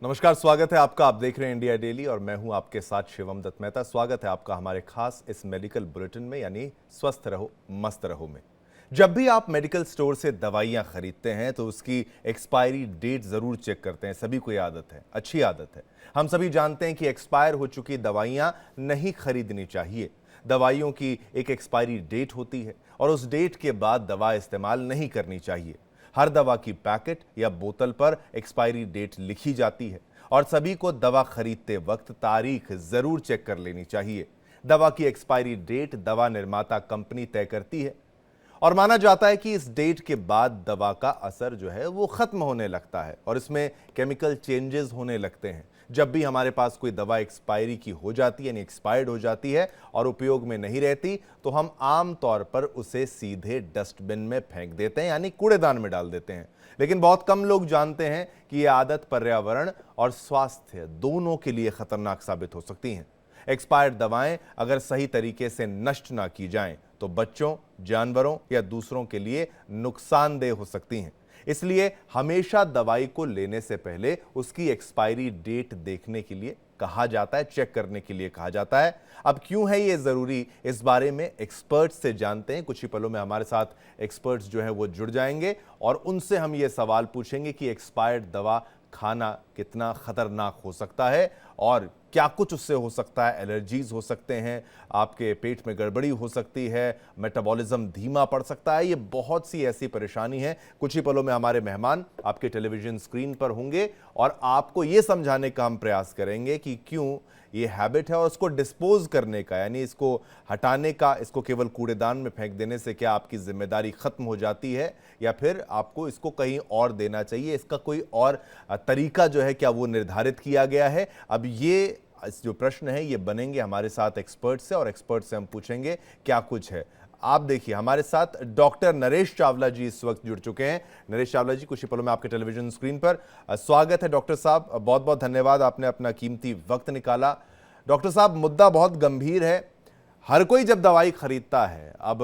नमस्कार, स्वागत है आपका। आप देख रहे हैं इंडिया डेली और मैं हूं आपके साथ शिवम दत्त मेहता। स्वागत है आपका हमारे खास इस मेडिकल बुलेटिन में, यानी स्वस्थ रहो मस्त रहो में। जब भी आप मेडिकल स्टोर से दवाइयां खरीदते हैं तो उसकी एक्सपायरी डेट जरूर चेक करते हैं। सभी को ये आदत है, अच्छी आदत है। हम सभी जानते हैं कि एक्सपायर हो चुकी दवाइयां नहीं खरीदनी चाहिए। दवाइयों की एक एक्सपायरी डेट होती है और उस डेट के बाद दवा इस्तेमाल नहीं करनी चाहिए। हर दवा की पैकेट या बोतल पर एक्सपायरी डेट लिखी जाती है और सभी को दवा खरीदते वक्त तारीख जरूर चेक कर लेनी चाहिए। दवा की एक्सपायरी डेट दवा निर्माता कंपनी तय करती है और माना जाता है कि इस डेट के बाद दवा का असर जो है वो खत्म होने लगता है और इसमें केमिकल चेंजेस होने लगते हैं। जब भी हमारे पास कोई दवा एक्सपायरी की हो जाती है, यानी एक्सपायर्ड हो जाती है और उपयोग में नहीं रहती, तो हम आम तौर पर उसे सीधे डस्टबिन में फेंक देते हैं, यानी कूड़ेदान में डाल देते हैं। लेकिन बहुत कम लोग जानते हैं कि यह आदत पर्यावरण और स्वास्थ्य दोनों के लिए खतरनाक साबित हो सकती हैं। एक्सपायर्ड दवाएं अगर सही तरीके से नष्ट ना की जाएं तो बच्चों, जानवरों या दूसरों के लिए नुकसानदेह हो सकती हैं। इसलिए हमेशा दवाई को लेने से पहले उसकी एक्सपायरी डेट देखने के लिए कहा जाता है, चेक करने के लिए कहा जाता है। अब क्यों है ये जरूरी, इस बारे में एक्सपर्ट्स से जानते हैं। कुछ ही पलों में हमारे साथ एक्सपर्ट्स जो हैं वो जुड़ जाएंगे और उनसे हम ये सवाल पूछेंगे कि एक्सपायर्ड दवा खाना कितना खतरनाक हो सकता है और क्या कुछ उससे हो सकता है। एलर्जीज हो सकते हैं, आपके पेट में गड़बड़ी हो सकती है, मेटाबॉलिज्म धीमा पड़ सकता है। ये बहुत सी ऐसी परेशानी है। कुछ ही पलों में हमारे मेहमान आपके टेलीविजन स्क्रीन पर होंगे और आपको ये समझाने का हम प्रयास करेंगे कि क्यों ये हैबिट है और उसको डिस्पोज करने का, यानी इसको हटाने का, इसको केवल कूड़ेदान में फेंक देने से क्या आपकी जिम्मेदारी खत्म हो जाती है या फिर आपको इसको कहीं और देना चाहिए। इसका कोई और तरीका जो है क्या वो निर्धारित किया गया है। अब ये जो प्रश्न है ये बनेंगे हमारे साथ एक्सपर्ट से और एक्सपर्ट से हम पूछेंगे क्या कुछ है। आप देखिए, हमारे साथ डॉक्टर नरेश चावला जी इस वक्त जुड़ चुके हैं। नरेश चावला जी, कुछ ही पलों में आपके टेलीविजन स्क्रीन पर। स्वागत है डॉक्टर साहब, बहुत बहुत धन्यवाद, आपने अपना कीमती वक्त निकाला। डॉक्टर साहब, मुद्दा बहुत गंभीर है। हर कोई जब दवाई खरीदता है, अब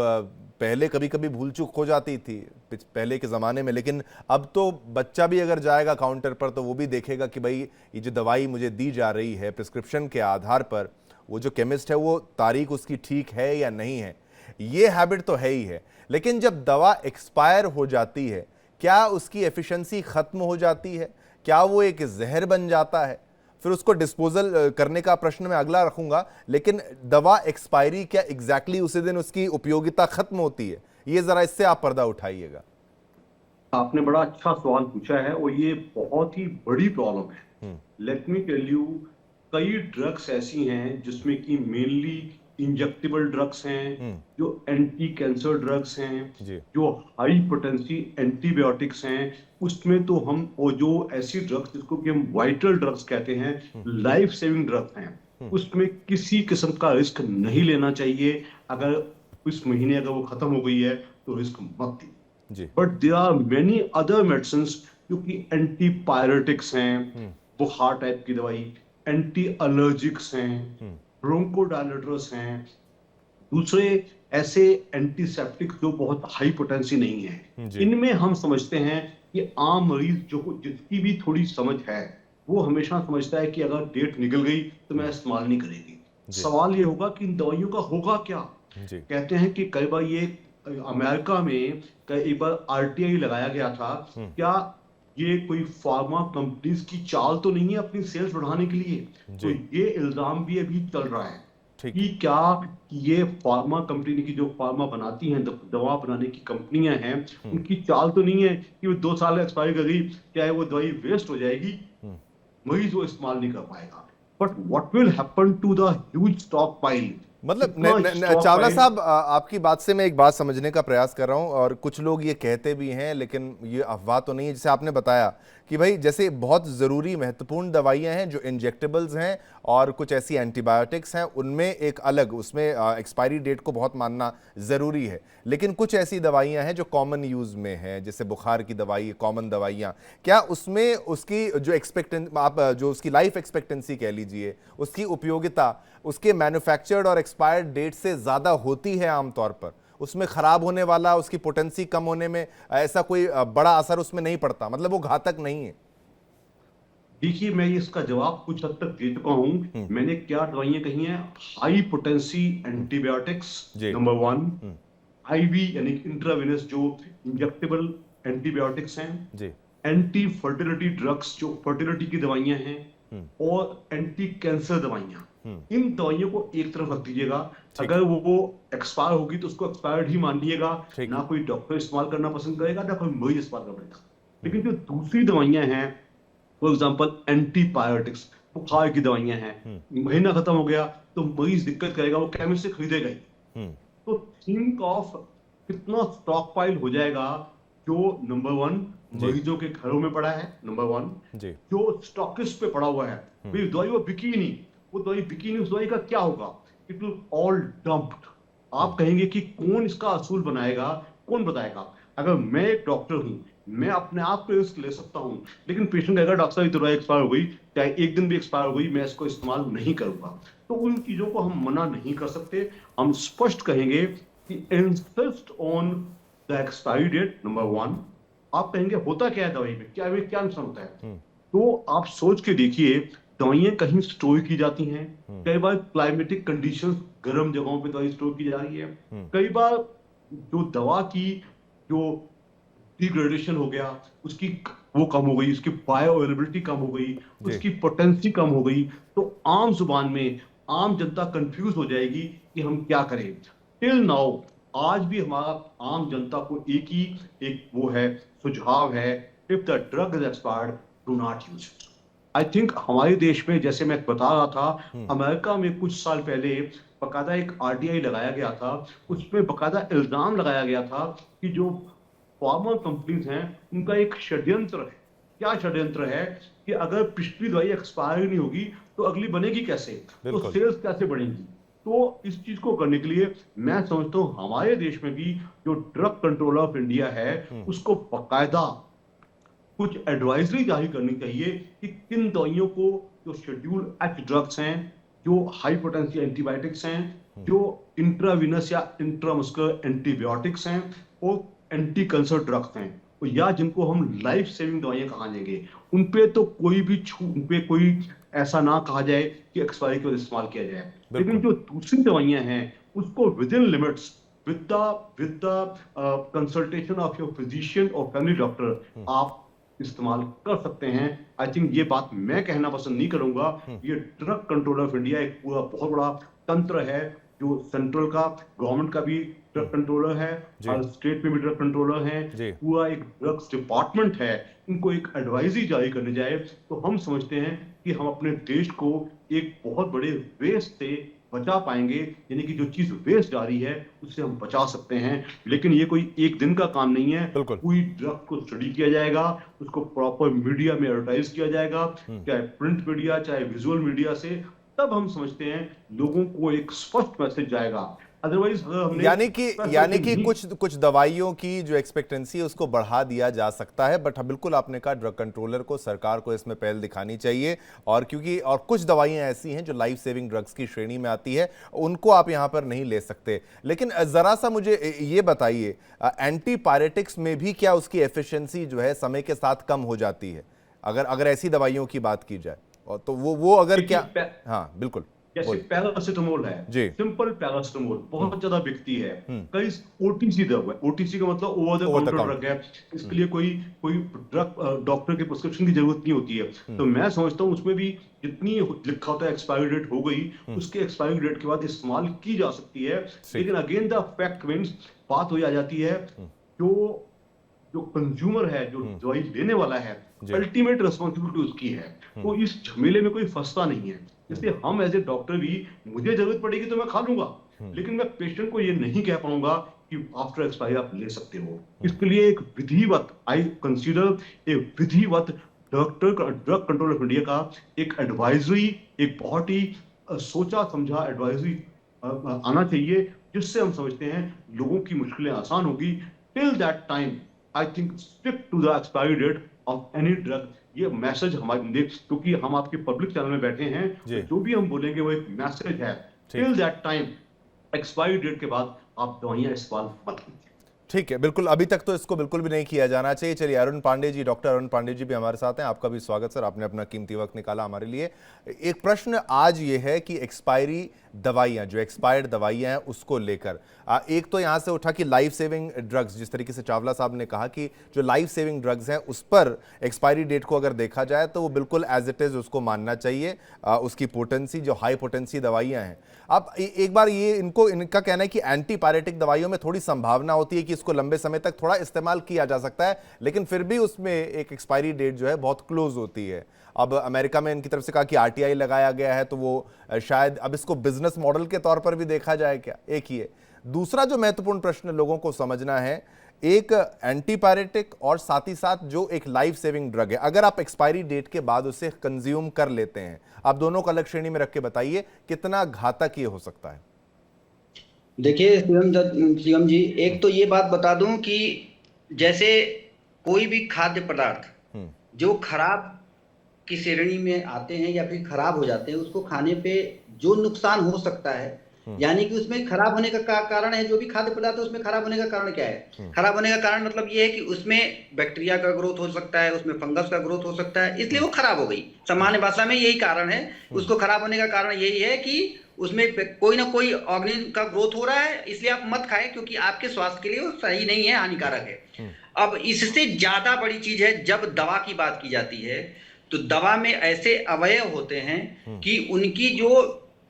पहले कभी कभी भूल चूक हो जाती थी पहले के ज़माने में, लेकिन अब तो बच्चा भी अगर जाएगा काउंटर पर तो वो भी देखेगा कि भाई ये जो दवाई मुझे दी जा रही है प्रिस्क्रिप्शन के आधार पर, वो जो केमिस्ट है वो तारीख उसकी ठीक है या नहीं है। ये हैबिट तो है ही है, लेकिन जब दवा एक्सपायर हो जाती है क्या उसकी एफिशिएंसी ख़त्म हो जाती है? क्या वो एक जहर बन जाता है? फिर उसको डिस्पोजल करने का प्रश्न मैं अगला रखूंगा, लेकिन दवा एक्सपायरी क्या एग्जैक्टली उसी दिन उसकी उपयोगिता खत्म होती है? ये जरा इससे आप पर्दा उठाइएगा। आपने बड़ा अच्छा सवाल पूछा है और ये बहुत ही बड़ी प्रॉब्लम है। लेट मी टेल यू, कई ड्रग्स ऐसी हैं जिसमें कि मेनली इंजेक्टेबल ड्रग्स हैं, जो एंटी कैंसर ड्रग्स हैं, जी। जो हाई पोटेंसी एंटीबायोटिक्स हैं। उसमें तो हम, और जो ऐसी ड्रग्स जिसको कि हम वाइटल ड्रग्स कहते हैं, लाइफ सेविंग ड्रग्स हैं, उसमें किसी किस्म का रिस्क नहीं लेना चाहिए। अगर इस महीने अगर वो खत्म हो गई है तो रिस्क मत लीजिए। जी। But there are many other medicine जो कि एंटी पायरेटिक्स हैं, बुखार टाइप की दवाई, एंटी एलर्जिक्स हैं, ब्रोंकोडायलेटर्स हैं, दूसरे ऐसे एंटीसेप्टिक जो बहुत हाई पोटेंसी नहीं है। जी। इनमें हम समझते हैं कि आम मरीज जो जिसकी भी थोड़ी समझ है वो हमेशा समझता है कि अगर डेट निकल गई तो मैं इस्तेमाल नहीं करेगी। जी। सवाल ये होगा कि इन दवाइयों का होगा क्या। जी। कहते हैं कि कई बार ये अमेरिका में एक बार आरटीआई लगाया गया था। क्या ये कोई फार्मा कंपनीज की चाल तो नहीं है अपनी सेल्स बढ़ाने के लिए? तो जी। ये इल्जाम भी अभी चल रहा है ठीक कि है। क्या ये फार्मा कंपनी की, जो फार्मा बनाती हैं, दवा बनाने की कंपनियां हैं, उनकी चाल तो नहीं है कि वो 2 साल एक्सपायर कर गई, क्या वो दवाई वेस्ट हो जाएगी, मरीज वो इस्तेमाल नहीं कर पाएगा। But what will happen to the huge stockpile? मतलब इतना स्टॉक चावला पाइल। साहब, आपकी बात से मैं एक बात समझने का प्रयास कर रहा हूं और कुछ लोग ये कहते भी हैं, लेकिन ये अफवाह तो नहीं है, जैसे आपने बताया कि भाई जैसे बहुत ज़रूरी महत्वपूर्ण दवाइयां हैं जो इंजेक्टेबल्स हैं और कुछ ऐसी एंटीबायोटिक्स हैं, उनमें एक अलग, उसमें एक्सपायरी डेट को बहुत मानना ज़रूरी है। लेकिन कुछ ऐसी दवाइयां हैं जो कॉमन यूज़ में हैं, जैसे बुखार की दवाई, कॉमन दवाइयाँ, क्या उसमें उसकी जो आप जो उसकी लाइफ एक्सपेक्टेंसी कह लीजिए, उसकी उपयोगिता उसके मैन्युफैक्चर्ड और एक्सपायर्ड डेट से ज़्यादा होती है आमतौर पर? उसमें ख़राब होने वाला, उसकी पोटेंसी कम होने में ऐसा कोई बड़ा असर उसमें नहीं पड़ता, मतलब वो घातक नहीं है? देखिए, मैं इसका जवाब कुछ हद तक दे चुका हूं। मैंने क्या दवाइयां कही हैं? हाई पोटेंसी एंटीबायोटिक्स, जी। Number one. आईवी यानी इंट्रावेनस जो इंजेक्टेबल एंटीबायोटिक्स हैं। जी। एंटी फर्टिलिटी ड्रग्स जो फर्टिलिटी की दवाइयां हैं। हम्म। और एंटी कैंसर दवाइयां। हम्म। इन दवाइयों को एक तरफ रख दीजिएगा। ठीक अगर है। वो एक्सपायर होगी तो उसको एक्सपायर्ड ही मान लीजिएगा। ठीक ना है। कोई डॉक्टर इस्तेमाल करना पसंद करेगा, ना कोई मरीज इस्तेमाल करेगा। हम्म। लेकिन जो दूसरी दवाइयां हैं, फॉर एग्जाम्पल एंटीबायोटिक्स, बुखार की दवाइयां हैं। हम्म। महीना खत्म हो गया तो मरीज दिक्कत करेगा, वो केमिस्ट से खरीदेगा ही। हम्म। तो थिंक ऑफ कितना स्टॉक पाइल हो जाएगा जो, नंबर वन, जी। मरीजों के घरों में पड़ा है, नंबर वन। जी। जो स्टॉकिस्ट पे पड़ा हुआ है, भाई दवाई वो बिकी ही नहीं, वो दवाई बिकी नहीं, उस दवाई का क्या होगा? It will all dumped. आप कहेंगे कि कौन इसका असूल बनाएगा, कौन बताएगा? अगर मैं एक डॉक्टर हूं, मैं अपने आप पे रिस्क ले सकता हूं, लेकिन पेशेंट कहेगा डॉक्टर साहब ये दवाई एक्सपायर हो गई, चाहे एक दिन भी एक्सपायर हो गई, मैं इसको इस्तेमाल नहीं करूंगा। तो उन चीजों को हम मना नहीं कर सकते। हम स्पष्ट कहेंगे कि insist on the expiry date, number one. आप कहेंगे होता क्या है दवाई में, क्या नुकसान होता है? तो आप सोच के देखिए, दवाइयां कहीं स्टोर की जाती हैं। कई बार क्लाइमेटिक कंडीशंस, गर्म जगहों पे दवाई स्टोर की जा रही है। कई बार जो दवा की जो डिग्रेडेशन हो गया, उसकी वो कम हो गई, उसकी बायो अवेलेबिलिटी कम हो गई, जी। उसकी पोटेंसी कम हो गई। तो आम जुबान में आम जनता कंफ्यूज हो जाएगी कि हम क्या करें। टिल नाउ आज भी हमारा आम जनता को एक वो है, सुझाव है, if the drug is expired, do not use it. I think हमारे देश में, जैसे मैं बता रहा था, अमेरिका में कुछ साल पहले बकायदा एक आरटीआई लगाया गया था। उसमें बकायदा इल्जाम लगाया गया था कि जो फार्मा कंपनीज हैं, उनका एक षड्यंत्र है। क्या षड्यंत्र है? कि अगर पिछली दवाई एक्सपायर नहीं होगी तो अगली बनेगी कैसे, तो बिल्कुल। सेल्स कैसे बढ़ेंगी? तो इस चीज को करने के लिए मैं समझता हूं हमारे देश में भी जो ड्रग कंट्रोल ऑफ इंडिया है, उसको बकायदा कुछ एडवाइजरी जारी करनी चाहिए कि किन दवाइयों को, जो शेड्यूल एच ड्रग्स हैं, जो हाई पोटेंसी एंटीबायोटिक्स हैं, जो इंट्रावीनस या इंट्रामस्कुलर एंटीबायोटिक्स हैं, और एंटी कैंसर ड्रग्स हैं, या जिनको हम लाइफ सेविंग दवाइयां कहा जाएंगे, उन पे तो कोई भी उन पे कोई ऐसा ना कहा जाए कि एक्सपायरी के वजह इस्तेमाल किया जाए। लेकिन बिल्कुल। जो दूसरी दवाइयां हैं, उसको with in limits, with the consultation of your physician और फैमिली डॉक्टर, आप इस्तेमाल कर सकते हैं। आई थिंक ये बात मैं कहना पसंद नहीं करूंगा। ये ड्रग कंट्रोल ऑफ इंडिया एक पूरा बहुत बड़ा तंत्र है, जो सेंट्रल का, गवर्नमेंट का भी ड्रग कंट्रोलर है, जी। और स्टेट में भी ड्रग कंट्रोलर है। जी। पूरा एक ड्रग्स डिपार्टमेंट है। इनको एक एडवाइजरी जारी करनी जाए तो हम समझते हैं कि हम अपने देश को एक बहुत बड़े वेस्ट से बचा पाएंगे। यानी कि जो चीज वेस्ट जा रही है उससे हम बचा सकते हैं। लेकिन ये कोई एक दिन का काम नहीं है। बिल्कुल। पूरी ड्रग को स्टडी किया जाएगा, उसको प्रॉपर मीडिया में एडवर्टाइज किया जाएगा, चाहे प्रिंट मीडिया चाहे विजुअल मीडिया से। तब हम समझते हैं लोगों को एक स्पष्ट मैसेज जाएगा। अदरवाइज अगर हमने यानी कि कुछ दवाइयों की जो एक्सपेक्टेंसी है उसको बढ़ा दिया जा सकता है, बट हाँ बिल्कुल आपने कहा ड्रग कंट्रोलर को, सरकार को इसमें पहल दिखानी चाहिए। और क्योंकि और कुछ दवाइयां ऐसी हैं जो लाइफ सेविंग ड्रग्स की श्रेणी में आती है, उनको आप यहां पर नहीं ले सकते। लेकिन जरा सा मुझे ये बताइए, एंटीपायरेटिक्स में भी क्या उसकी एफिशिएंसी जो है समय के साथ कम हो जाती है, अगर ऐसी दवाइयों की बात की जाए? और तो वो अगर क्या, हाँ बिल्कुल, जैसे पैरासिटामोल है, जी। सिंपल पैरासिटामोल बहुत ज्यादा बिकती है। कई ओटीसी दवा है, ओटीसी का मतलब ओवर द काउंटर ड्रग है। इसके लिए कोई कोई ड्रग डॉक्टर के प्रिस्क्रिप्शन की जरूरत नहीं होती है। तो मैं समझता हूँ उसमें भी जितनी लिखा होता है एक्सपायरी डेट हो गई, उसके एक्सपायरी डेट के बाद इस्तेमाल की जा सकती है। लेकिन अगेन द फैक्ट मीन्स, बात हो जाती है, जो जो कंज्यूमर है, जो दवाई लेने वाला है, अल्टीमेट रिस्पॉन्सिबिलिटी उसकी है। तो इस झमेले में कोई फंसता नहीं है। इसलिए हम एज ए डॉक्टर भी, मुझे जरूरत पड़ेगी तो मैं खा लूंगा, लेकिन मैं पेशेंट को ये नहीं कह पाऊंगा कि आफ्टर एक्सपायरी आप ले सकते हो। इसके लिए एक विधिवत, आई कंसीडर एक विधिवत ड्रग कंट्रोल ऑफ इंडिया का एक एडवाइजरी, एक बहुत ही सोचा समझा एडवाइजरी आना चाहिए, जिससे हम समझते हैं लोगों की मुश्किलें आसान होगी। Till that time I think stick to the expiry date of any drug. ये मैसेज हमारे, क्योंकि हम आपके पब्लिक चैनल में बैठे हैं, तो जो भी हम बोलेंगे वो एक मैसेज है। Till that time, expiry date के बाद आप दवाइयां इस्तेमाल मत कीजिए। ठीक है, बिल्कुल अभी तक तो इसको बिल्कुल भी नहीं किया जाना चाहिए। चलिए अरुण पांडे जी, डॉक्टर अरुण पांडे जी भी हमारे साथ हैं। आपका भी स्वागत सर, आपने अपना कीमती वक्त निकाला हमारे लिए। एक प्रश्न आज ये है कि एक्सपायरी दवाइयाँ, जो एक्सपायर्ड दवाइयाँ हैं उसको लेकर एक तो यहाँ से उठा कि लाइफ सेविंग ड्रग्स, जिस तरीके से चावला साहब ने कहा कि जो लाइफ सेविंग ड्रग्स हैं उस पर एक्सपायरी डेट को अगर देखा जाए तो वो बिल्कुल एज इट इज़ उसको मानना चाहिए। उसकी पोटेंसी, जो हाई पोटेंसी दवाइयाँ हैं, अब एक बार ये इनका कहना है कि एंटीपायरेटिक दवाइयों में थोड़ी संभावना होती है कि इसको लंबे समय तक थोड़ा इस्तेमाल किया जा सकता है, लेकिन फिर भी उसमें एक एक्सपायरी डेट जो है बहुत क्लोज होती है। अब अमेरिका में इनकी तरफ से कहा कि आरटीआई लगाया गया है, तो वो शायद अब इसको बिजनेस मॉडल के तौर पर भी देखा जाए क्या, एक ही है। दूसरा जो महत्वपूर्ण प्रश्न लोगों को समझना है, एक एंटीपायरेटिक और साथ ही साथ जो एक लाइफ सेविंग ड्रग है, अगर आप एक्सपायरी डेट के बाद उसे कंज्यूम कर लेते हैं, आप दोनों को अलग श्रेणी में रख के बताइए कितना घातक ये हो सकता है। देखिए शिवम जी, एक तो ये बात बता दूं कि जैसे कोई भी खाद्य पदार्थ जो खराब की श्रेणी में आते हैं या फिर खराब हो जाते हैं, उसको खाने पे जो नुकसान हो सकता है, यानी कि उसमें खराब होने का कारण है, जो भी खाद्य पदार्थ है उसमें खराब होने का कारण क्या है? खराब होने का कारण मतलब ये है कि उसमें बैक्टीरिया का ग्रोथ हो सकता है, उसमें फंगस का ग्रोथ हो सकता है, इसलिए वो खराब हो गई। सामान्य भाषा में यही कारण है। उसको खराब होने का कारण यही है कि उसमें कोई ना कोई ऑर्गेनिज्म का ग्रोथ हो रहा है, इसलिए आप मत खाएं, क्योंकि आपके स्वास्थ्य के लिए वो सही नहीं है, हानिकारक है। अब इससे ज्यादा बड़ी चीज है, जब दवा की बात की जाती है तो दवा में ऐसे अवयव होते हैं कि उनकी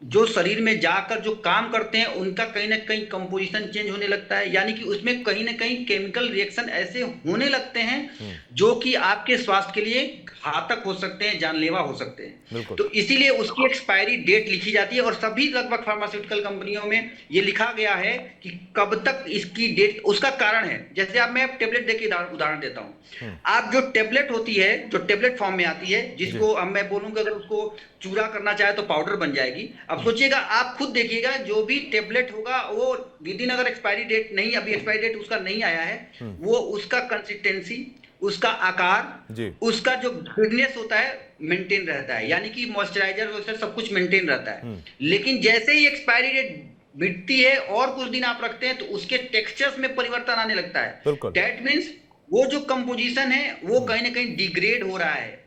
जो शरीर में जाकर जो काम करते हैं, उनका कहीं ना कहीं कंपोजिशन चेंज होने लगता है, यानी कि उसमें कहीं ना कहीं केमिकल रिएक्शन ऐसे होने लगते हैं जो कि आपके स्वास्थ्य के लिए घातक हो सकते हैं, जानलेवा हो सकते हैं। तो इसीलिए उसकी एक्सपायरी डेट लिखी जाती है और सभी लगभग फार्मास्यूटिकल कंपनियों में ये लिखा गया है कि कब तक इसकी डेट। उसका कारण है, जैसे आप, मैं टेबलेट देके उदाहरण देता हूं। आप जो टेबलेट होती है, जो टेबलेट फॉर्म में आती है, जिसको अब मैं बोलूंगा अगर उसको चूरा करना चाहे तो पाउडर बन जाएगी। अब सोचिएगा, आप खुद देखिएगा, जो भी टेबलेट होगा वो विद इन, अगर एक्सपायरी डेट नहीं, अभी एक्सपायरी डेट उसका नहीं आया है, वो उसका कंसिस्टेंसी, उसका आकार, उसका जो थिकनेस होता है मेंटेन रहता है, यानी कि मॉइस्चराइजर वगैरह सब कुछ मेंटेन रहता है। लेकिन जैसे ही एक्सपायरी डेट मिटती है और कुछ दिन आप रखते हैं तो उसके टेक्सचर्स में परिवर्तन आने लगता है। दैट मींस वो जो कंपोजिशन है वो कहीं ना कहीं डिग्रेड हो रहा है,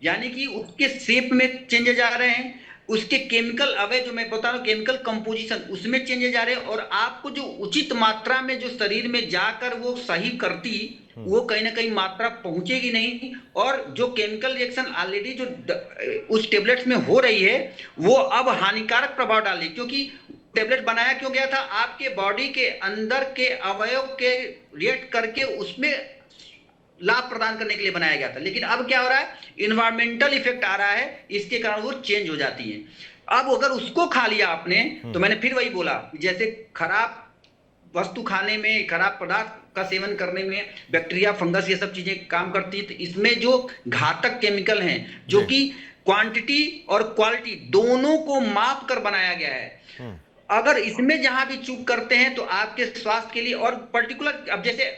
यानी कि उसके शेप में चेंजेस आ रहे हैं, उसके केमिकल अवयव, जो मैं बता रहा हूं केमिकल कंपोजिशन, उसमें चेंजेस आ रहे हैं, और आपको जो उचित मात्रा में जो शरीर में जाकर वो सही करती, वो कहीं ना कहीं मात्रा पहुंचेगी नहीं, और जो केमिकल रिएक्शन ऑलरेडी जो उस टेबलेट्स में हो रही है वो अब हानिकारक प्रभाव डाल रही है। क्योंकि टेबलेट बनाया क्यों गया था? आपके बॉडी के अंदर के अवयव के रिएक्ट करके उसमें लाभ प्रदान करने के लिए बनाया गया था। लेकिन अब क्या हो रहा है? इन्वायरमेंटल इफेक्ट आ रहा है, इसके कारण वो चेंज हो जाती है। अब अगर उसको खा लिया आपने, तो मैंने फिर वही बोला, जैसे खराब वस्तु खाने में, खराब पदार्थ का सेवन करने में बैक्टीरिया, फंगस, ये सब चीजें काम करती है, तो इसमें जो घातक केमिकल हैं, जो कि क्वांटिटी और क्वालिटी दोनों को माप कर बनाया गया है, अगर इसमें जहां भी चूक करते हैं तो आपके स्वास्थ्य के लिए, और पर्टिकुलर, अब जैसे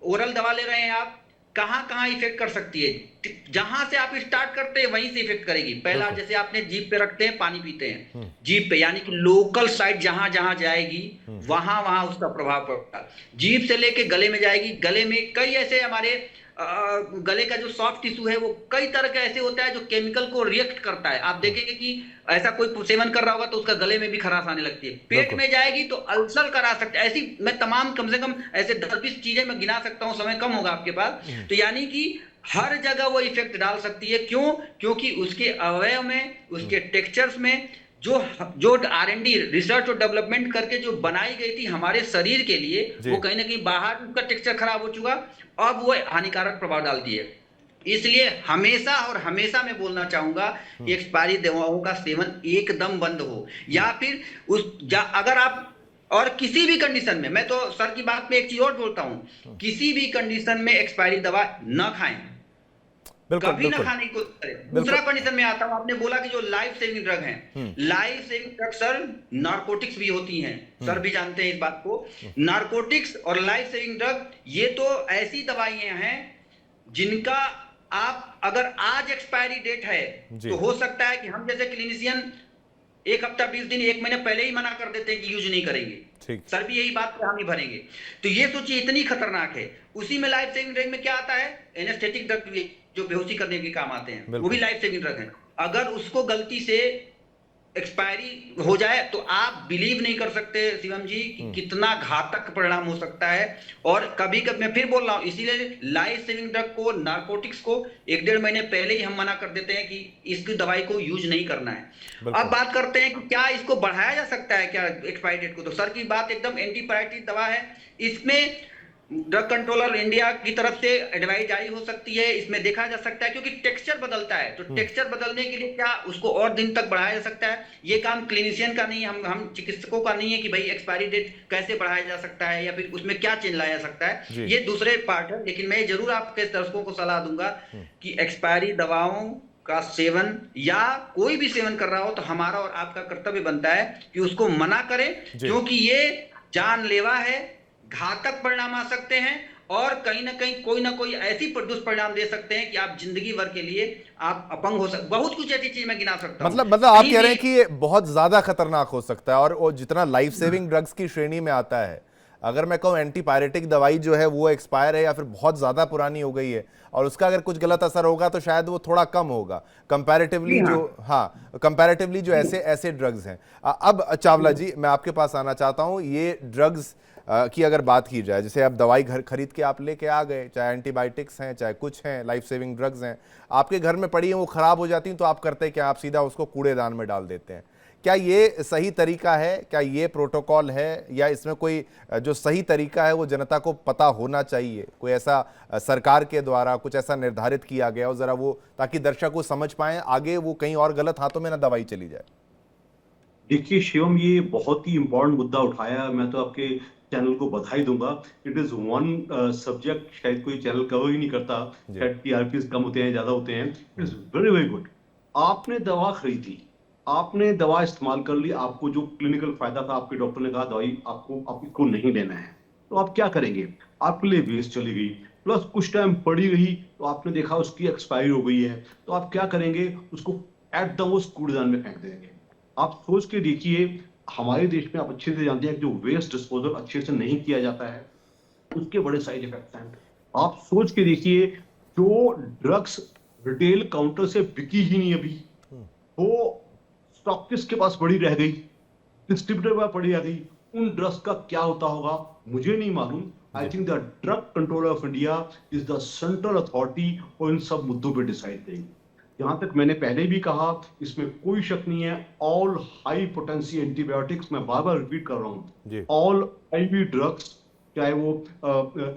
ओरल दवा ले रहे हैं आप, कहां कहां इफेक्ट कर सकती है? जहां से आप स्टार्ट करते हैं वहीं से इफेक्ट करेगी। पहला, जैसे आपने जीभ पे रखते हैं, पानी पीते हैं, जीभ पे, यानी कि लोकल साइट जहां जहां जाएगी वहां वहां उसका प्रभाव पड़ता। जीभ से लेके गले में जाएगी, गले में कई ऐसे हमारे गले का जो सॉफ्ट टिश्यू है वो कई तरह का ऐसे होता है जो केमिकल को रिएक्ट करता है। आप देखेंगे कि ऐसा कोई सेवन कर रहा होगा तो उसका गले में भी खराश आने लगती है, पेट में जाएगी तो अल्सर करा सकते हैं। ऐसी मैं तमाम, कम से कम ऐसे 10-20 चीजें मैं गिना सकता हूं, समय कम होगा आपके पास। तो यानी कि हर जगह वो इफेक्ट डाल सकती है। क्यों? क्योंकि उसके अवयव में, उसके टेक्सचर्स में जो R&D, रिसर्च और डेवलपमेंट करके जो बनाई गई थी हमारे शरीर के लिए, वो कहीं ना कहीं बाहर उसका टेक्सचर खराब हो चुका, अब वो हानिकारक प्रभाव डालती है। इसलिए हमेशा और हमेशा मैं बोलना चाहूंगा, एक्सपायरी दवाओं का सेवन एकदम बंद हो, या फिर अगर आप, और किसी भी कंडीशन में, मैं तो सर की बात पे एक चीज और बोलता हूं, किसी भी कंडीशन में एक्सपायरी दवा न खाएं, कभी ना खाने की कोशिश करें। दूसरा कंडीशन में आता हूं, आपने बोला कि जो लाइफ सेविंग ड्रग हैं, life saving drug sir narcotics भी होती हैं, सर भी जानते हैं इस बात को। नारकोटिक्स और लाइफ सेविंग ड्रग, ये तो ऐसी दवाइयां हैं जिनका आप, अगर आज एक्सपायरी डेट है तो हो सकता है कि हम जैसे क्लिनिशियन 1 हफ्ता 20 दिन 1 महीने पहले ही मना कर देते हैं कि यूज नहीं करेंगे। ठीक। सर भी यही बात पे हामी भरेंगे। तो ये सोचिए इतनी खतरनाक है। उसी में लाइफ सेविंग ड्रग में क्या आता है, एनेस्थेटिक ड्रग जो बेहोशी करने के काम आते हैं, वो भी लाइफ सेविंग ड्रग है। अगर उसको गलती से एक्सपायरी हो जाए तो आप बिलीव नहीं कर सकते शिवम जी कि कितना घातक परिणाम हो सकता है। और कभी कभी मैं फिर बोल रहा हूं, इसीलिए लाइफ सेविंग ड्रग को, नारकोटिक्स को 1-1.5 महीने पहले ही हम मना कर देते हैं कि इसकी दवाई को यूज नहीं करना है। अब बात करते हैं कि क्या इसको बढ़ाया जा सकता है क्या एक्सपायरी डेट को। तो सर की बात एकदम एंटीपायरेटिक दवा है। इसमें ड्रग कंट्रोलर इंडिया की तरफ से एडवाइस जारी हो सकती है। इसमें देखा जा सकता है क्योंकि टेक्सचर बदलता है, तो टेक्सचर बदलने के लिए क्या उसको और दिन तक बढ़ाया जा सकता है। ये काम क्लिनिशियन का नहीं है, हम चिकित्सकों का नहीं है कि भाई एक्सपायरी डेट कैसे बढ़ाया जा सकता है या फिर उसमें क्या चेंज लाया जा सकता है, ये दूसरे पार्ट है। लेकिन मैं जरूर आपके दर्शकों को सलाह दूंगा कि एक्सपायरी दवाओं का सेवन या कोई भी सेवन कर रहा हो तो हमारा और आपका कर्तव्य बनता है कि उसको मना करें, क्योंकि ये जानलेवा है, घातक परिणाम आ सकते हैं और कहीं ना कोई ऐसी दुष्परिणाम दे सकते हैं कि आप जिंदगी भर के लिए आप अपंग हो सकते। बहुत कुछ ऐसी चीज मैं गिना सकता हूं। मतलब आप कह रहे हैं कि ये बहुत ज्यादा खतरनाक हो सकता है और जितना लाइफ सेविंग ड्रग्स की श्रेणी में आता है, अगर मैं कहूं एंटीपायरेटिक दवाई जो है वो एक्सपायर है या फिर बहुत ज्यादा पुरानी हो गई है और उसका अगर कुछ गलत असर होगा तो शायद वो थोड़ा कम होगा कंपैरेटिवली कंपैरेटिवली जो ऐसे ड्रग्स हैं। अब चावला जी, मैं आपके पास आना चाहता हूं। ये ड्रग्स की अगर बात की जाए, जैसे अब दवाई घर खरीद के आप लेके आ गए, चाहे एंटीबायोटिक्स हैं चाहे कुछ हैं, लाइफ सेविंग ड्रग्स हैं, आपके घर में पड़ी हैं, वो खराब हो जाती हैं तो आप करते हैं क्या, आप सीधा उसको कूड़ेदान में डाल देते हैं। क्या ये सही तरीका है, क्या ये प्रोटोकॉल है, या इसमें कोई जो सही तरीका है वो जनता को पता होना चाहिए, कोई ऐसा सरकार के द्वारा कुछ ऐसा निर्धारित किया गया हो जरा वो, ताकि दर्शक को समझ पाए, आगे वो कहीं और गलत हाथों में ना दवाई चली जाए। देखिए शिवम, ये बहुत ही इंपॉर्टेंट मुद्दा उठाया। मैं तो आपके चैनल को बधाई दूंगा। इट इज वन सब्जेक्ट शायद कोई चैनल कवर ही नहीं करता, शायद टीआरपीज कम होते हैं ज्यादा होते हैं। It is very very good. आपने दवा खरीदी, आपने दवा इस्तेमाल कर ली, आपको जो क्लिनिकल फायदा था, आपके डॉक्टर ने कहा दवाई आपको नहीं लेना है, तो आप क्या करेंगे, आपके लिए वेस्ट चली गई, प्लस कुछ टाइम पड़ी रही तो आपने देखा उसकी एक्सपायरी हो गई है, तो आप क्या करेंगे, उसको एट द मोस्ट कूड़ेदान में फेंक देंगे। आप सोच के देखिए, हमारे देश में आप अच्छे से जानते हैं कि जो वेस्ट डिस्पोजल अच्छे से नहीं किया जाता है उसके बड़े साइड इफेक्ट्स हैं। आप सोच के देखिए, जो ड्रग्स रिटेल काउंटर से बिकी ही नहीं अभी, वो स्टॉकिस्ट के पास पड़ी रह गई, डिस्ट्रीब्यूटर पर पड़ी रह गई, उन ड्रग्स का क्या होता होगा मुझे नहीं मालूम। I think the drug controller of India is the central authority और इन सब मुद्दों पे डिसाइड करेगी। जहां तक मैंने पहले भी कहा, इसमें कोई शक नहीं है, ऑल हाई पोटेंसी एंटीबायोटिक्स, मैं बार बार रिपीट कर रहा हूं, ऑल आईवी ड्रग्स, चाहे वो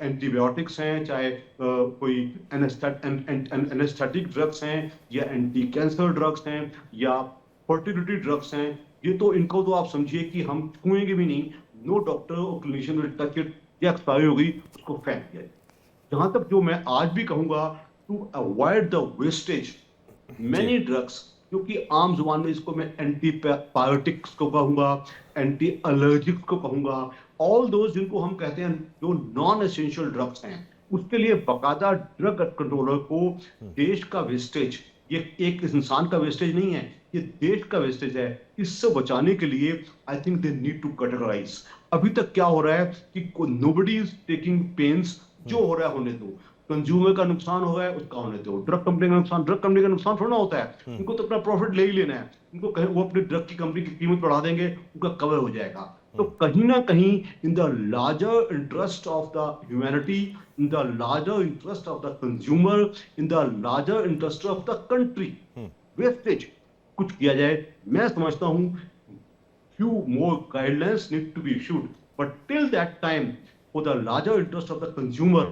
एंटीबायोटिक्स हैं, चाहे कोई एनेस्थेटिक ड्रग्स हैं, या एंटी कैंसर ड्रग्स हैं, या फर्टिलिटी ड्रग्स हैं, ये तो इनको तो आप समझिए कि हम छुएंगे भी नहीं। नो डॉक्टर और क्लिनिशियन विल टच इट। या एक्सपायरी हो गई उसको फेंक दिया। जहां तक जो मैं आज भी कहूंगा, to avoid the wastage many drugs, क्योंकि आम जुबान में इसको मैं एंटीबायोटिक्स को कहूंगा, एंटी एलर्जिक्स को कहूंगा, ऑल दोज जिनको हम कहते हैं जो नॉन एसेंशियल ड्रग्स हैं, उसके लिए बकायदा ड्रग कंट्रोलर को देश का वेस्टेज, ये एक इंसान का वेस्टेज नहीं है, ये देश का वेस्टेज है, इससे बचाने के लिए I think they need to categorise. अभी तक क्या हो रहा है कि नोबडी इज टेकिंग पेन्स, जो हो रहा है होने दो, कंज्यूमर का नुकसान हो रहा है उसका होने दो, ड्रग कंपनी का नुकसान थोड़ा ना होता है, उनको तो अपना प्रॉफिट ले ही लेना है, उनको कहीं वो अपनी ड्रग की कंपनी की कीमत बढ़ा देंगे, उनका कवर हो जाएगा। तो कहीं ना कहीं in the larger interest of the humanity, in the larger interest of the consumer, in the larger interest of the country, wastage कुछ किया जाए। मैं समझता हूं few more guidelines need to be issued, but till that time, for the larger interest of the consumer,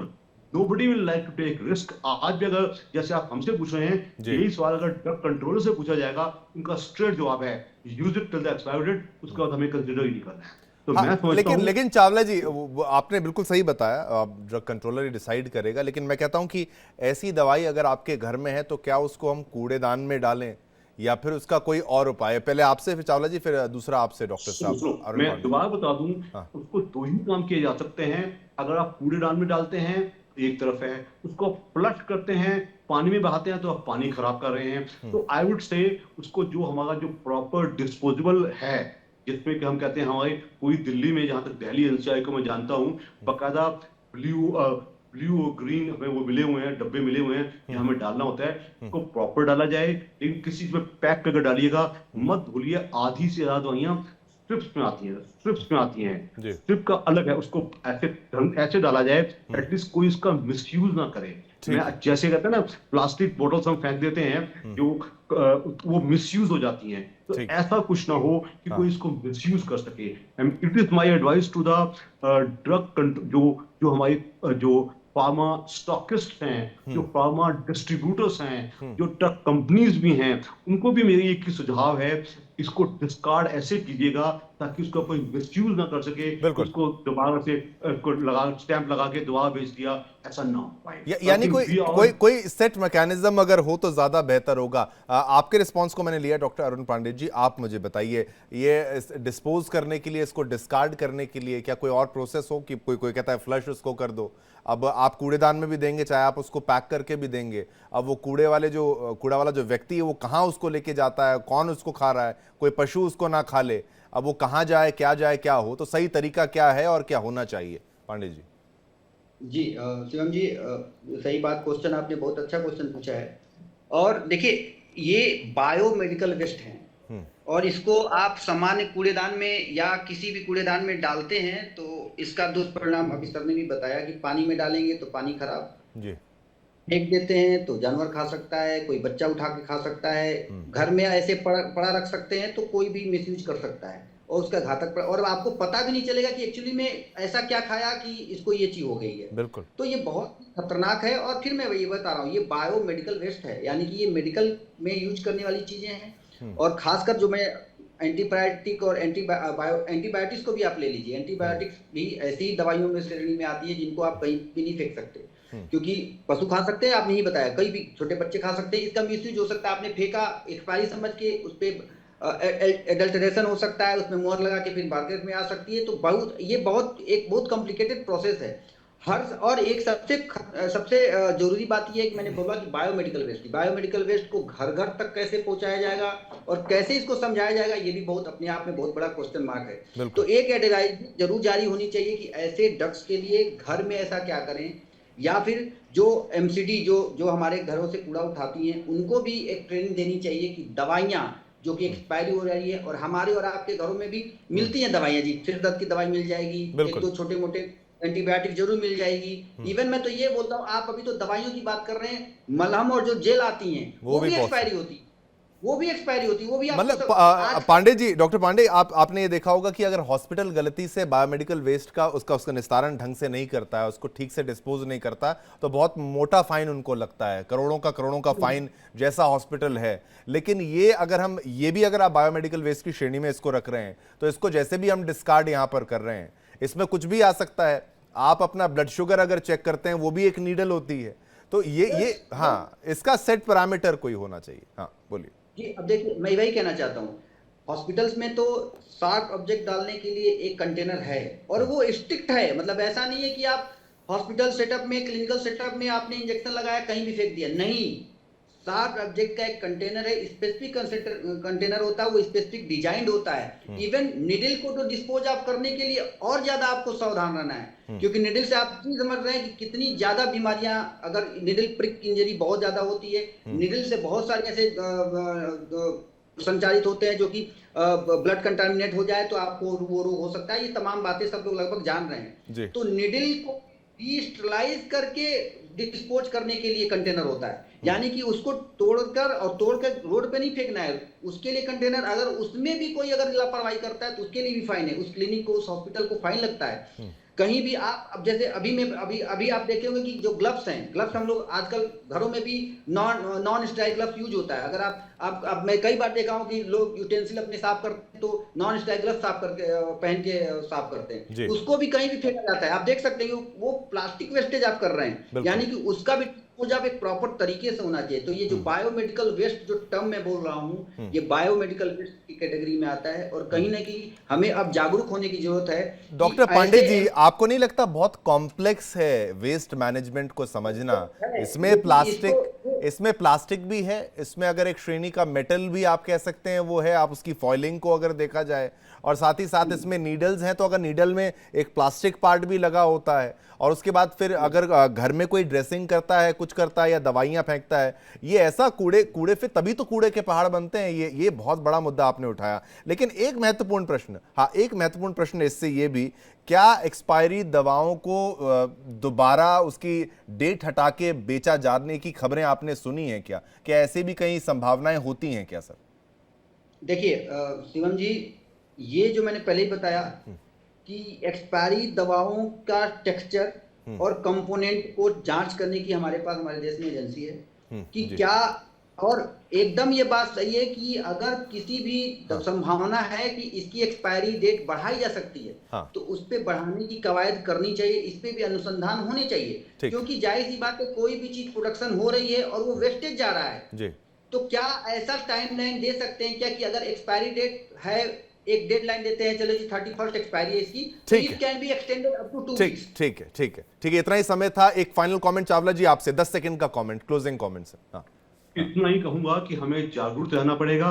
nobody will like to take risk। आज भी अगर जैसे आप हमसे पूछ रहे हैं, यही सवाल अगर ड्रग कंट्रोलर से पूछा जाएगा, उनका स्ट्रेट जवाब है use it till the expiry date, उसके बाद हमें कंसीडर ही नहीं करना है। तो मैं समझता हूं, लेकिन चावला जी, आपने बिल्कुल सही बताया, ड्रग कंट्रोलर ही डिसाइड करेगा, लेकिन मैं कहता हूं कि ऐसी दवाई अगर आपके घर में है तो क्या उसको हम कूड़ेदान में डालें या फिर उसका कोई और उपाय है? पहले आपसे, फिर चावला जी, फिर दूसरा आपसे डॉक्टर साहब। मैं दोबारा बता दूं, उसको दो ही काम किए जा सकते हैं। अगर आप कूड़ेदान में डालते हैं एक तरफ है, उसको फ्लश करते हैं, पानी में बहाते हैं, तो आप पानी खराब कर रहे हैं। तो आई वुड से उसको जो हमारा जो प्रॉपर डिस्पोजेबल है, जिसमें कि हम कहते हैं हमारे पूरी दिल्ली में, जहां तक दिल्ली एनसीआर को मैं जानता हूं, बाकायदा ब्लू और ग्रीन हमें वो मिले हुए हैं, डब्बे मिले हुए हैं कि हमें डालना होता है, उसको प्रॉपर डाला जाए। लेकिन किसी चीज में पैक करके डालिएगा, मत भूलिए आधी से ज्यादा दवाइयां स्ट्रिप्स में आती हैं, स्ट्रिप्स में आती हैं। जी। स्ट्रिप का अलग है, उसको ऐसे डाला जाए एटलीस्ट कोई इसका मिसयूज ना करे। ठीक मैं जैसे कहते हैं ना, प्लास्टिक बोतल्स हम फेंक देते हैं जो वो मिसयूज हो जाती हैं, तो ठीक। ऐसा कुछ ना हो कि कोई इसको मिसयूज कर सके। And it is my advice to the drug, जो हमारी जो फार्मा स्टॉकिस्ट हैं, जो फार्मा डिस्ट्रीब्यूटर्स हैं, जो ड्रग कंपनीज भी हैं, उनको भी मेरी एक ही सुझाव है, इसको डिस्कार्ड ऐसे कीजिएगा ताकि उसका कोई मिसयूज ना कर सके, बिल्कुल। उसको दोबारा से स्टैंप लगा के दोबारा बेच दिया, ऐसा ना हो पाए। यानी कोई सेट मैकेनिज्म अगर हो तो ज्यादा बेहतर होगा। आपके रिस्पांस को मैंने लिया डॉक्टर अरुण पांडे जी, आप मुझे बताइए, ये डिस्पोज करने के लिए, इसको डिस्कार्ड करने के लिए क्या कोई और प्रोसेस हो कि कोई कहता है फ्लश उसको कर दो? अब आप कूड़ेदान में भी देंगे, चाहे आप उसको पैक करके भी देंगे, अब वो कूड़ा वाला जो व्यक्ति है वो कहाँ उसको लेके जाता है, कौन उसको खा रहा है, कोई पशु उसको ना खा ले, अब वो कहाँ जाए क्या हो, तो सही तरीका क्या है और क्या होना चाहिए? पांडे जी। जी शिवम जी, सही बात, क्वेश्चन आपने बहुत अच्छा क्वेश्चन पूछा है। और देखिए, ये बायोमेडिकल वेस्ट है और इसको आप सामान्य कूड़ेदान में या किसी भी कूड़ेदान में डालते हैं तो इसका दुष्परिणाम अभी सर ने भी बताया कि पानी में डालेंगे तो पानी खराब, जी। फेंक देते हैं तो जानवर खा सकता है, कोई बच्चा उठा के खा सकता है, घर में ऐसे पड़ा रख सकते हैं तो कोई भी मिसयूज कर सकता है और उसका घातक, और आपको पता भी नहीं चलेगा कि एक्चुअली में ऐसा क्या खाया कि इसको ये चीज हो गई है। बिल्कुल। तो ये बहुत खतरनाक है। और फिर मैं ये बता रहा हूँ, ये बायोमेडिकल वेस्ट है, यानी कि ये मेडिकल में यूज करने वाली चीजें हैं। और खासकर जो मैं एंटीबायोटिक और एंटीबायोटिक्स को भी आप ले लीजिए, एंटीबायोटिक्स भी ऐसी दवाइयों में श्रेणी में आती है जिनको आप कहीं भी नहीं फेंक सकते, क्योंकि पशु खा सकते हैं, आपने ही बताया, कई भी छोटे बच्चे खा सकते हैं, इसका मिसयूज हो सकता है, आपने फेंका एक्सपायरी समझ के, उस पर एडल्टरेशन हो सकता है, उसमें मोहर लगा के फिर मार्केट में आ सकती है। तो बहुत कॉम्प्लिकेटेड प्रोसेस है। और एक सबसे जरूरी बात यह है कि मैंने बोला कि बायोमेडिकल वेस्ट को घर घर तक कैसे पहुंचाया जाएगा और कैसे इसको समझाया जाएगा, ये भी बहुत अपने आप में बहुत बड़ा क्वेश्चन मार्क है। तो एक एडवाइजरी जरूर जारी होनी चाहिए कि ऐसे ड्रग्स के लिए घर में ऐसा क्या करें, या फिर जो एमसीडी जो हमारे घरों से कूड़ा उठाती हैं उनको भी एक ट्रेनिंग देनी चाहिए कि दवाइयाँ जो कि एक्सपायरी हो रही है, और हमारे और आपके घरों में भी मिलती हैं दवाइयाँ जी, सिर दर्द की दवाई मिल जाएगी, एक दो छोटे मोटे एंटीबायोटिक जरूर मिल जाएगी। इवन मैं तो ये बोलता हूँ, आप अभी तो दवाइयों की बात कर रहे हैं, मलहम और जो जेल आती हैं वो भी एक्सपायरी होती, वो भी मतलब पांडे जी, डॉक्टर पांडे, आपने ये देखा होगा कि अगर हॉस्पिटल गलती से बायोमेडिकल वेस्ट का उसका निस्तारण ढंग से नहीं करता है, उसको ठीक से डिस्पोज नहीं करता, तो बहुत मोटा फाइन उनको लगता है, करोड़ों का फाइन जैसा हॉस्पिटल है। लेकिन ये अगर आप बायोमेडिकल वेस्ट की श्रेणी में इसको रख रहे हैं, तो इसको जैसे भी हम डिस्कार्ड यहाँ पर कर रहे हैं, इसमें कुछ भी आ सकता है। आप अपना ब्लड शुगर अगर चेक करते हैं, वो भी एक नीडल होती है। तो ये हाँ, इसका सेट पैरामीटर कोई होना चाहिए। हाँ बोलिए जी। अब देखिए, मैं वही कहना चाहता हूँ, हॉस्पिटल्स में तो शार्प ऑब्जेक्ट डालने के लिए एक कंटेनर है और वो स्ट्रिक्ट है। मतलब ऐसा नहीं है कि आप हॉस्पिटल सेटअप में, क्लिनिकल सेटअप में आपने इंजेक्शन लगाया कहीं भी फेंक दिया, नहीं। शार्प ऑब्जेक्ट का एक कंटेनर है, स्पेसिफिक कंटेनर होता है, वो स्पेसिफिक डिजाइंड होता है। इवन निडल को तो डिस्पोज ऑफ करने के लिए और ज्यादा आपको सावधान रहना है, क्योंकि निडल से आप नहीं समझ रहे हैं कि कितनी ज्यादा बीमारियां, अगर निडल प्रिक इंजरी बहुत ज्यादा होती है, निडल से बहुत सारे ऐसे संचारित होते हैं जो कि ब्लड कंटामिनेट हो जाए तो आपको वो रोग हो सकता है। ये तमाम बातें सब लोग लगभग जान रहे हैं। तो निडल को डीस्टरलाइज करके डिस्पोज करने के लिए कंटेनर होता है, यानी कि उसको तोड़कर रोड पे नहीं फेंकना है, उसके लिए कंटेनर। अगर उसमें भी कोई अगर लापरवाही करता है तो उसके लिए भी फाइन है, उस क्लिनिक को, उस हॉस्पिटल को फाइन लगता है। कहीं भी आप, अब जैसे अभी आप देखे होंगे कि जो ग्लव्स हैं, ग्लव्स हम लोग आजकल घरों में भी नॉन स्टेराइल ग्लव्स यूज होता है। अगर आप मैं कई बार देखा हूं कि लोग यूटेंसिल अपने साफ करते हैं तो नॉन स्टेराइल ग्लव्स साफ करके पहन के साफ करते हैं, उसको भी कहीं भी फेंका जाता है। आप देख सकते हैं वो प्लास्टिक वेस्टेज आप कर रहे हैं, यानी कि उसका भी जब एक प्रॉपर तरीके से होना चाहिए। तो ये जो बायोमेडिकल वेस्ट जो टर्म मैं बोल रहा हूँ, ये बायोमेडिकल वेस्ट की कैटेगरी में आता है और कहीं ना कहीं हमें अब जागरूक होने की जरूरत है। डॉक्टर पांडे जी, आपको नहीं लगता बहुत कॉम्प्लेक्स है वेस्ट मैनेजमेंट को समझना? इसमें प्लास्टिक इसमें प्लास्टिक भी है, इसमें अगर एक श्रेणी का मेटल भी आप कह सकते हैं वो है, आप उसकी फॉइलिंग को अगर देखा जाए, और साथ ही साथ इसमें नीडल्स हैं, तो अगर नीडल में एक प्लास्टिक पार्ट भी लगा होता है, और उसके बाद फिर अगर घर में कोई ड्रेसिंग करता है, कुछ करता है या दवाइयां फेंकता है, ये ऐसा कूड़े फिर तभी तो कूड़े के पहाड़ बनते हैं। ये बहुत बड़ा मुद्दा आपने उठाया। लेकिन एक महत्वपूर्ण प्रश्न, हाँ एक महत्वपूर्ण प्रश्न इससे ये भी, क्या एक्सपायरी दवाओं को दोबारा उसकी डेट हटा के बेचा जाने की खबरें आपने सुनी हैं क्या ऐसे भी कई संभावनाएं होती हैं क्या सर? देखिए शिवम जी, ये जो मैंने पहले ही बताया कि एक्सपायरी दवाओं का टेक्सचर और कंपोनेंट को जांच करने की हमारे पास हमारे देश में एजेंसी है कि क्या, और एकदम ये बात सही है कि अगर किसी भी संभावना है कि इसकी एक्सपायरी डेट बढ़ाई जा सकती है, हाँ। तो उस पे बढ़ाने की कवायद करनी चाहिए, इस पे भी अनुसंधान होने चाहिए, क्योंकि जाहिर सी बात है कोई भी चीज प्रोडक्शन हो रही है और वो वेस्टेज जा रहा है जी। तो क्या ऐसा टाइमलाइन दे सकते हैं क्या कि अगर एक्सपायरी डेट है, एक डेडलाइन देते हैं, चलो जी 31 एक्सपायरी है इसकी, तो it can be extended up to 2 weeks. ठीक है, इतना ही समय था। एक फाइनल कमेंट चावला जी आपसे, 10 सेकंड का कमेंट, क्लोजिंग कमेंट सर। हाँ। इतना ही कहूंगा कि हमें जागरूक रहना पड़ेगा,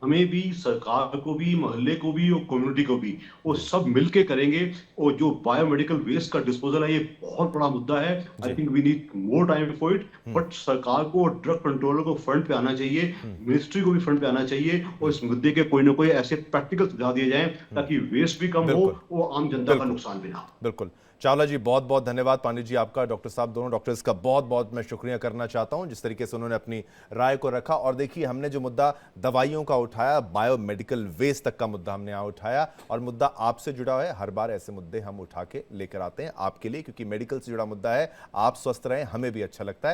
हमें भी, सरकार को भी, मोहल्ले को भी और कम्युनिटी को भी, वो सब मिलके करेंगे। और जो बायोमेडिकल वेस्ट का डिस्पोजल है, ये बहुत बड़ा मुद्दा है। I think we need more time for it, but सरकार को और ड्रग कंट्रोलर को फ्रंट पे आना चाहिए, मिनिस्ट्री को भी फ्रंट पे आना चाहिए, और इस मुद्दे के कोई ना कोई ऐसे प्रैक्टिकल सुझाव दिए जाएं ताकि वेस्ट भी कम हो और आम जनता का नुकसान भी ना हो। बिल्कुल चावला जी, बहुत बहुत धन्यवाद। पांडे जी आपका, डॉक्टर साहब, दोनों डॉक्टर्स का बहुत बहुत मैं शुक्रिया करना चाहता हूं जिस तरीके से उन्होंने अपनी राय को रखा। और देखिए, हमने जो मुद्दा दवाइयों का उठाया, बायोमेडिकल वेस्ट तक का मुद्दा हमने यहाँ उठाया, और मुद्दा आपसे जुड़ा है। हर बार ऐसे मुद्दे हम उठा के लेकर आते हैं आपके लिए, क्योंकि मेडिकल से जुड़ा मुद्दा है। आप स्वस्थ रहें, हमें भी अच्छा लगता है।